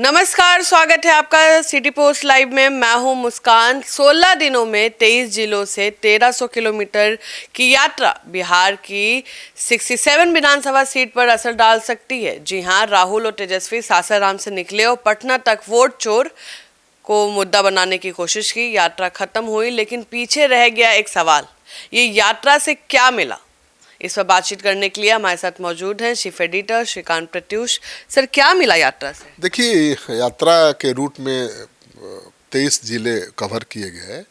नमस्कार, स्वागत है आपका सिटी पोस्ट लाइव में। मैं हूं मुस्कान। 16 दिनों में 23 जिलों से 1300 किलोमीटर की यात्रा बिहार की 67 विधानसभा सीट पर असर डाल सकती है। जी हां, राहुल और तेजस्वी सासाराम से निकले और पटना तक वोट चोर को मुद्दा बनाने की कोशिश की। यात्रा खत्म हुई, लेकिन पीछे रह गया एक सवाल, ये यात्रा से क्या मिला? इस पर बातचीत करने के लिए हमारे साथ मौजूद हैं chief editor Shrikant Pratyush. Sir, क्या मिला यात्रा से? देखिए, यात्रा के रूट में 23 जिले कवर किए गए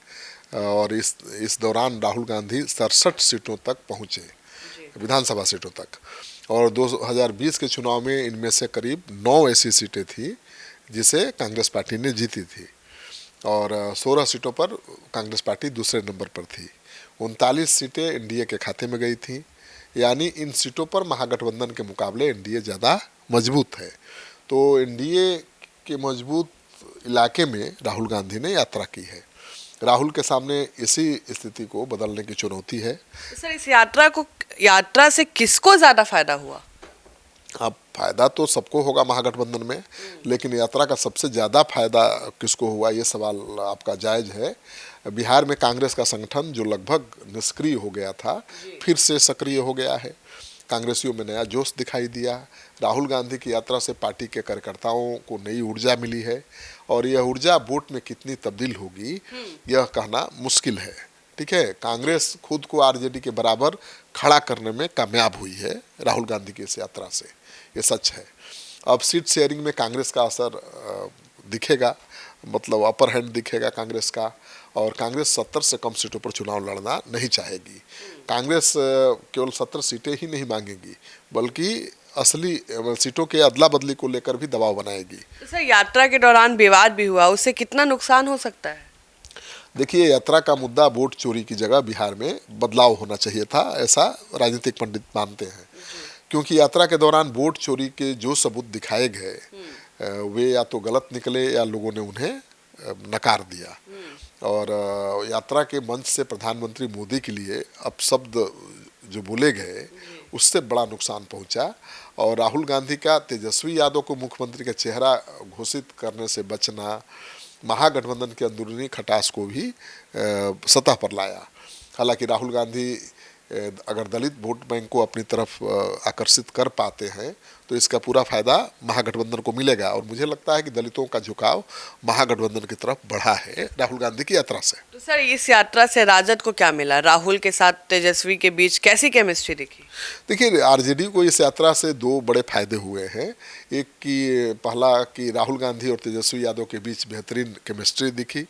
और इस दौरान राहुल गांधी 67 सीटों तक पहुंचे, विधानसभा सीटों तक। और 2020 के चुनाव में इनमें से करीब 9 ऐसी सीटें थी जिसे कांग्रेस पार्टी ने जीती थी और 16 सीटों पर कांग्रेस पार्टी दूसरे नंबर पर थी। 39 सीटें एनडीए के खाते में गई थी, यानी इन सीटों पर महागठबंधन के मुकाबले एनडीए ज़्यादा मजबूत है। तो एनडीए के मजबूत इलाके में राहुल गांधी ने यात्रा की है। राहुल के सामने इसी स्थिति को बदलने की चुनौती है। सर, इस यात्रा से किसको ज्यादा फायदा हुआ? अब फायदा तो सबको होगा महागठबंधन में, लेकिन यात्रा का सबसे ज़्यादा फायदा किसको हुआ, ये सवाल आपका जायज़ है। बिहार में कांग्रेस का संगठन जो लगभग निष्क्रिय हो गया था, फिर से सक्रिय हो गया है। कांग्रेसियों में नया जोश दिखाई दिया। राहुल गांधी की यात्रा से पार्टी के कार्यकर्ताओं को नई ऊर्जा मिली है और यह ऊर्जा वोट में कितनी तब्दील होगी यह कहना मुश्किल है। ठीक है, कांग्रेस खुद को आरजेडी के बराबर खड़ा करने में कामयाब हुई है राहुल गांधी की इस यात्रा से, ये सच है। अब सीट शेयरिंग में कांग्रेस का असर दिखेगा, मतलब अपर हैंड दिखेगा कांग्रेस का, और कांग्रेस 70 से कम सीटों पर चुनाव लड़ना नहीं चाहेगी। कांग्रेस केवल 70 सीटें ही नहीं मांगेगी, बल्कि असली सीटों के अदला बदली को लेकर भी दबाव बनाएगी। तो सर, यात्रा के दौरान विवाद भी हुआ, उससे कितना नुकसान हो सकता है? देखिए, यात्रा का मुद्दा वोट चोरी की जगह बिहार में बदलाव होना चाहिए था, ऐसा राजनीतिक पंडित मानते हैं। क्योंकि यात्रा के दौरान वोट चोरी के जो सबूत दिखाए गए वे या तो गलत निकले या लोगों ने उन्हें नकार दिया। और यात्रा के मंच से प्रधानमंत्री मोदी के लिए अपशब्द जो बोले गए, उससे बड़ा नुकसान पहुंचा। और राहुल गांधी का तेजस्वी यादव को मुख्यमंत्री का चेहरा घोषित करने से बचना महागठबंधन के अंदरूनी खटास को भी सतह पर लाया। हालांकि राहुल गांधी अगर दलित वोट बैंक को अपनी तरफ आकर्षित कर पाते हैं तो इसका पूरा फायदा महागठबंधन को मिलेगा। और मुझे लगता है कि दलितों का झुकाव महागठबंधन की तरफ बढ़ा है राहुल गांधी की यात्रा से। तो सर, इस यात्रा से राजद को क्या मिला? राहुल के साथ तेजस्वी के बीच कैसी केमिस्ट्री दिखी? देखिए, आरजेडी को इस यात्रा से दो बड़े फायदे हुए हैं। एक कि पहला कि राहुल गांधी और तेजस्वी यादव के बीच बेहतरीन केमिस्ट्री दिखी,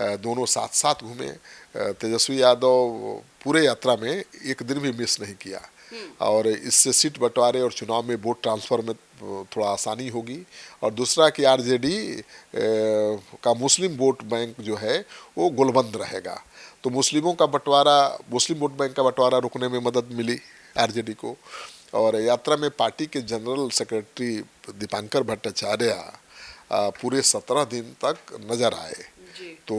दोनों साथ साथ घूमे। तेजस्वी यादव पूरे यात्रा में एक दिन भी मिस नहीं किया और इससे सीट बंटवारे और चुनाव में वोट ट्रांसफर में थोड़ा आसानी होगी। और दूसरा कि आरजेडी का मुस्लिम वोट बैंक जो है वो गोलबंद रहेगा, तो मुस्लिम वोट बैंक का बंटवारा रुकने में मदद मिली आरजेडी को। और यात्रा में पार्टी के जनरल सेक्रेटरी दीपांकर भट्टाचार्य पूरे 17 दिन तक नजर आए। तो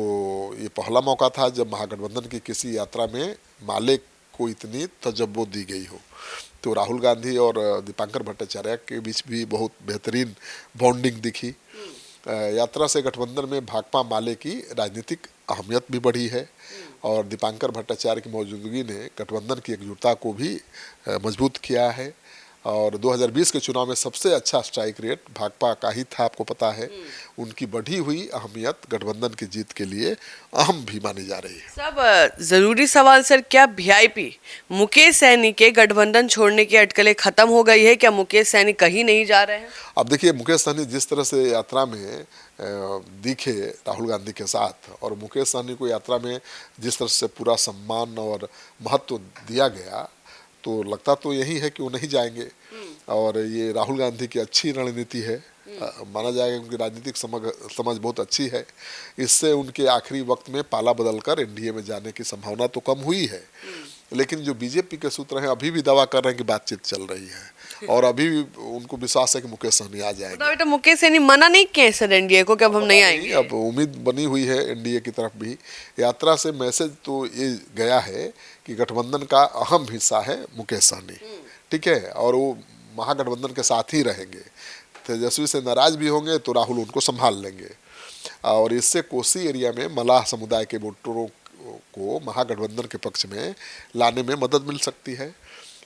ये पहला मौका था जब महागठबंधन की किसी यात्रा में माले को इतनी तजब्बो दी गई हो। तो राहुल गांधी और दीपांकर भट्टाचार्य के बीच भी बहुत बेहतरीन बॉन्डिंग दिखी। यात्रा से गठबंधन में भाकपा माले की राजनीतिक अहमियत भी बढ़ी है और दीपांकर भट्टाचार्य की मौजूदगी ने गठबंधन की एकजुटता को भी मजबूत किया है। और 2020 के चुनाव में सबसे अच्छा स्ट्राइक रेट भाकपा का ही था, आपको पता है। उनकी बढ़ी हुई अहमियत गठबंधन की जीत के लिए अहम भी मानी जा रही है। सब जरूरी सवाल सर, क्या वीआईपी मुकेश सहनी के गठबंधन छोड़ने की अटकलें खत्म हो गई है? क्या मुकेश सहनी कहीं नहीं जा रहे हैं? अब देखिए, मुकेश सहनी जिस तरह से यात्रा में दिखे राहुल गांधी के साथ, और मुकेश सहनी को यात्रा में जिस तरह से पूरा सम्मान और महत्व दिया गया, तो लगता तो यही है कि वो नहीं जाएंगे। और ये राहुल गांधी की अच्छी रणनीति है, माना जाएगा। उनकी राजनीतिक समझ बहुत अच्छी है। इससे उनके आखिरी वक्त में पाला बदलकर एनडीए में जाने की संभावना तो कम हुई है। लेकिन जो बीजेपी के सूत्र हैं अभी भी दावा कर रहे हैं कि बातचीत चल रही है और अभी भी उनको विश्वास है कि मुकेश सहनी आ जाएंगे। तो मुकेश सहनी मना नहीं किए सर एनडीए को कि अब हम नहीं आएंगे? अब उम्मीद बनी हुई है एनडीए की तरफ भी। यात्रा से मैसेज तो ये गया है कि गठबंधन का अहम हिस्सा है मुकेश सहनी, ठीक है, और वो महागठबंधन के साथ ही रहेंगे। तेजस्वी से नाराज भी होंगे तो राहुल उनको संभाल लेंगे, और इससे कोसी एरिया में मलाह समुदाय के वोटरों को महागठबंधन के पक्ष में लाने में मदद मिल सकती है।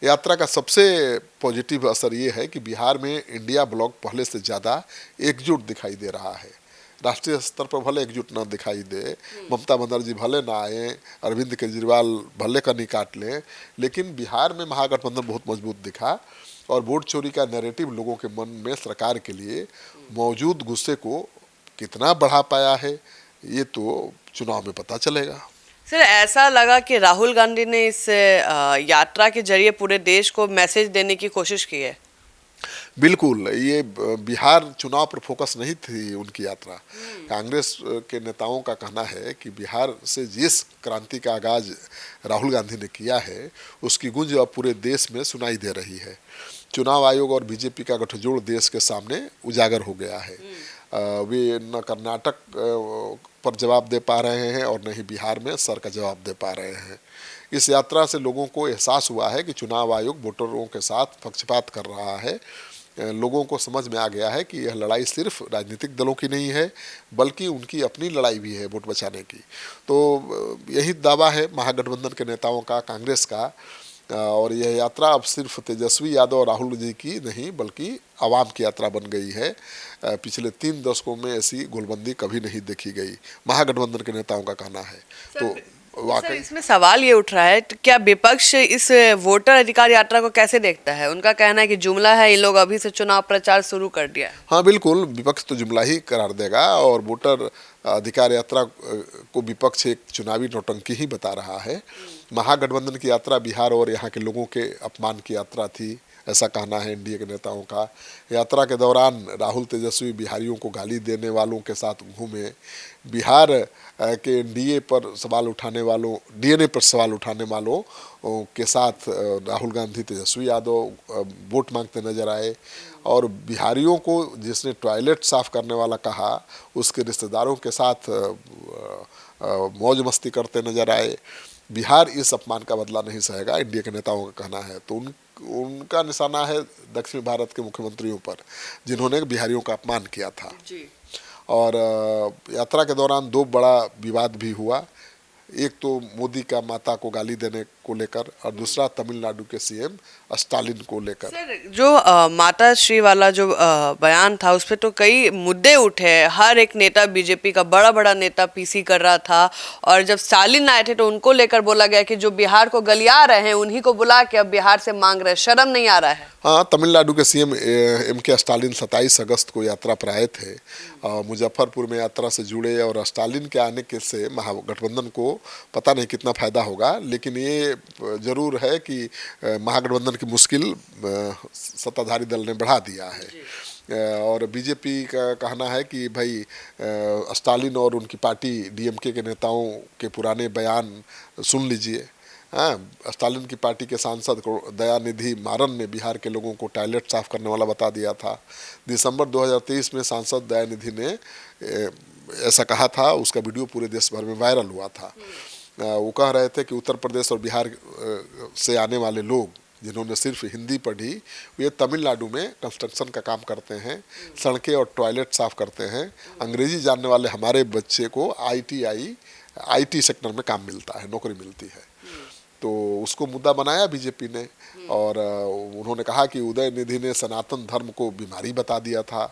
यात्रा का सबसे पॉजिटिव असर ये है कि बिहार में इंडिया ब्लॉक पहले से ज़्यादा एकजुट दिखाई दे रहा है। राष्ट्रीय स्तर पर भले एकजुट न दिखाई दे, ममता बनर्जी भले ना आए, अरविंद केजरीवाल भले कनी काट लें, लेकिन बिहार में महागठबंधन बहुत मजबूत दिखा, और वोट चोरी का नैरेटिव लोगों के मन में सरकार के लिए मौजूद गुस्से को कितना बढ़ा पाया है, ये तो चुनाव में पता चलेगा। सर, ऐसा लगा कि राहुल गांधी ने इस यात्रा के जरिए पूरे देश को मैसेज देने की कोशिश की है। बिल्कुल, ये बिहार चुनाव पर फोकस नहीं थी उनकी यात्रा। कांग्रेस के नेताओं का कहना है कि बिहार से जिस क्रांति का आगाज राहुल गांधी ने किया है, उसकी गूंज अब पूरे देश में सुनाई दे रही है। चुनाव आयोग और बीजेपी का गठजोड़ देश के सामने उजागर हो गया है। वे न कर्नाटक पर जवाब दे पा रहे हैं और न ही बिहार में सर का जवाब दे पा रहे हैं। इस यात्रा से लोगों को एहसास हुआ है कि चुनाव आयोग वोटरों के साथ पक्षपात कर रहा है। लोगों को समझ में आ गया है कि यह लड़ाई सिर्फ राजनीतिक दलों की नहीं है, बल्कि उनकी अपनी लड़ाई भी है वोट बचाने की। तो यही दावा है महागठबंधन के नेताओं का, कांग्रेस का, और यह यात्रा अब सिर्फ तेजस्वी यादव और राहुल जी की नहीं, बल्कि आवाम की यात्रा बन गई है। पिछले 3 दशकों में ऐसी गोलबंदी कभी नहीं देखी गई, महागठबंधन के नेताओं का कहना है। तो सर, इसमें सवाल ये उठ रहा है, तो क्या विपक्ष इस वोटर अधिकार यात्रा को कैसे देखता है? उनका कहना है कि जुमला है, इन लोग अभी से चुनाव प्रचार शुरू कर दिया है। हाँ बिल्कुल, विपक्ष तो जुमला ही करार देगा, और वोटर अधिकार यात्रा को विपक्ष एक चुनावी नौटंकी ही बता रहा है। महागठबंधन की यात्रा बिहार और यहाँ के लोगों के अपमान की यात्रा थी, ऐसा कहना है एनडीए के नेताओं का। यात्रा के दौरान राहुल तेजस्वी बिहारियों को गाली देने वालों के साथ घूमे। बिहार के एनडीए पर सवाल उठाने वालों, डीएनए पर सवाल उठाने वालों के साथ राहुल गांधी, तेजस्वी यादव वोट मांगते नजर आए, और बिहारियों को जिसने टॉयलेट साफ करने वाला कहा, उसके रिश्तेदारों के साथ मौज मस्ती करते नजर आए। बिहार इस अपमान का बदला नहीं सहेगा, एनडीए के नेताओं का कहना है। तो उनका निशाना है दक्षिण भारत के मुख्यमंत्रियों पर, जिन्होंने बिहारियों का अपमान किया था। और यात्रा के दौरान 2 बड़ा विवाद भी हुआ। एक तो मोदी का माता को गाली देने को लेकर, और दूसरा तमिलनाडु के सीएम स्टालिन को लेकर। सर, जो माता श्री वाला जो बयान था, उस पर तो कई मुद्दे उठे। हर एक नेता, बीजेपी का बड़ा बड़ा नेता पीसी कर रहा था, और जब स्टालिन आए थे तो उनको लेकर बोला गया कि जो बिहार को गलिया रहे हैं उन्हीं को बुला के अब बिहार से मांग रहे हैं, शर्म नहीं आ रहा है। हाँ, तमिलनाडु के सीएम एम.के. स्टालिन 27 अगस्त को यात्रा पर आए थे, मुजफ्फरपुर में यात्रा से जुड़े, और स्टालिन के आने के से महागठबंधन को पता नहीं कितना फायदा होगा, लेकिन ये जरूर है कि महागठबंधन की मुश्किल सत्ताधारी दल ने बढ़ा दिया है। और बीजेपी का कहना है कि भाई स्टालिन और उनकी पार्टी डीएमके के नेताओं के पुराने बयान सुन लीजिए। हाँ, स्टालिन की पार्टी के सांसद दयानिधि मारन ने बिहार के लोगों को टॉयलेट साफ करने वाला बता दिया था। दिसंबर 2023 में सांसद दयानिधि ने ऐसा कहा था, उसका वीडियो पूरे देश भर में वायरल हुआ था। वो कह रहे थे कि उत्तर प्रदेश और बिहार से आने वाले लोग जिन्होंने सिर्फ हिंदी पढ़ी, वे तमिलनाडु में कंस्ट्रक्शन का काम करते हैं, सड़कें और टॉयलेट साफ करते हैं। अंग्रेजी जानने वाले हमारे बच्चे को आईटी सेक्टर में काम मिलता है, नौकरी मिलती है। तो उसको मुद्दा बनाया बीजेपी ने, और उन्होंने कहा कि उदयनिधि ने सनातन धर्म को बीमारी बता दिया था।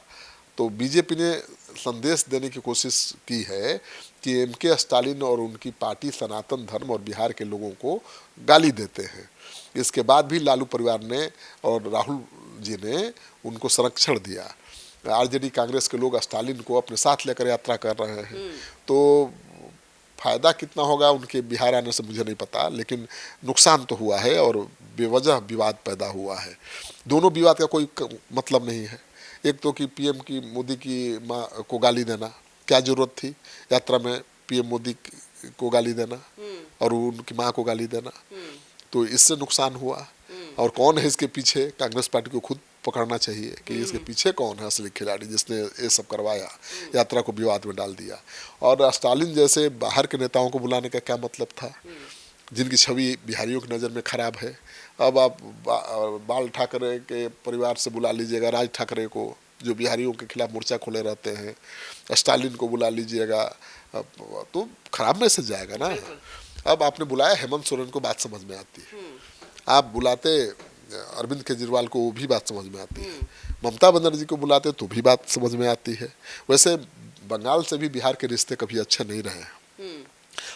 तो बीजेपी ने संदेश देने की कोशिश की है कि एम.के. स्टालिन और उनकी पार्टी सनातन धर्म और बिहार के लोगों को गाली देते हैं। इसके बाद भी लालू परिवार ने और राहुल जी ने उनको संरक्षण दिया। आरजेडी कांग्रेस के लोग स्टालिन को अपने साथ लेकर यात्रा कर रहे हैं। तो फायदा कितना होगा उनके बिहार आने से मुझे नहीं पता, लेकिन नुकसान तो हुआ है और बेवजह विवाद पैदा हुआ है। दोनों विवाद का कोई मतलब नहीं है। एक तो कि पीएम की मोदी की माँ को गाली देना, क्या जरूरत थी यात्रा में पीएम मोदी को गाली देना और उनकी माँ को गाली देना, तो इससे नुकसान हुआ। और कौन है इसके पीछे, कांग्रेस पार्टी को खुद पकड़ना चाहिए कि इसके पीछे कौन है असली खिलाड़ी जिसने ये सब करवाया, यात्रा को विवाद में डाल दिया। और स्टालिन जैसे बाहर के नेताओं को बुलाने का क्या मतलब था, जिनकी छवि बिहारियों की नज़र में खराब है। अब आप बाल ठाकरे के परिवार से बुला लीजिएगा राज ठाकरे को, जो बिहारियों के खिलाफ मोर्चा खोले रहते हैं, स्टालिन को बुला लीजिएगा, तो खराब मैसेज जाएगा ना। अब आपने बुलाया हेमंत सोरेन को, बात समझ में आती है। आप बुलाते अरविंद केजरीवाल को, वो भी बात समझ में आती है। ममता बनर्जी को बुलाते तो भी बात समझ में आती है। वैसे बंगाल से भी बिहार के रिश्ते कभी अच्छे नहीं रहे हैं।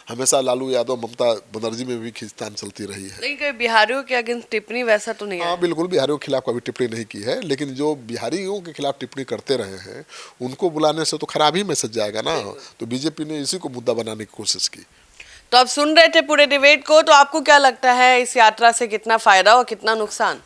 हमेशा लालू यादव ममता बनर्जी में भी खींचतान चलती रही है। लेकिन कभी बिहारियों के अगेंस्ट टिप्पणी वैसा तो नहीं हाँ है। बिल्कुल, बिहारियों के खिलाफ कभी टिप्पणी नहीं की है, लेकिन जो बिहारियों के खिलाफ टिप्पणी करते रहे हैं उनको बुलाने से तो खराब ही मैसेज जाएगा ना। तो बीजेपी ने इसी को मुद्दा बनाने की कोशिश की। तो आप सुन रहे थे पूरे डिबेट को, तो आपको क्या लगता है इस यात्रा से कितना फायदा और कितना नुकसान?